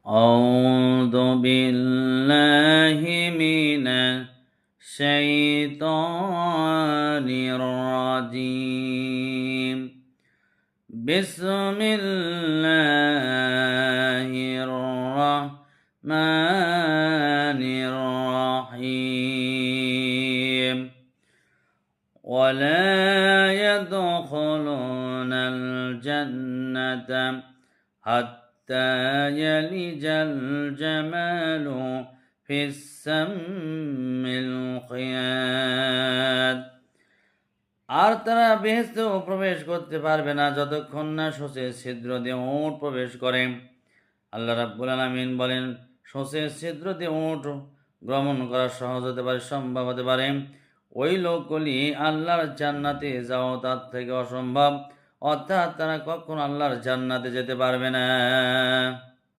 أعوذ بالله من الشيطان الرجيم بسم الله الرحمن الرحيم ولا يدخلون الجنة حتى يلج الجمل في السم الخياط আর তারা বেহেশতেও প্রবেশ করতে পারবে না যতক্ষণ না সূচের ছিদ্র দিয়ে উট প্রবেশ করে। আল্লাহ রাব্বুল আলামিন বলেন, সূচের ছিদ্র দিয়ে উট গমন করা সহজ হতে পারে, সম্ভব হতে পারে, ওই লোকগুলি আল্লাহর জান্নাতে যাওয়া তার থেকে অসম্ভব, অর্থাৎ তারা কখনো আল্লাহর জান্নাতে যেতে পারবে না।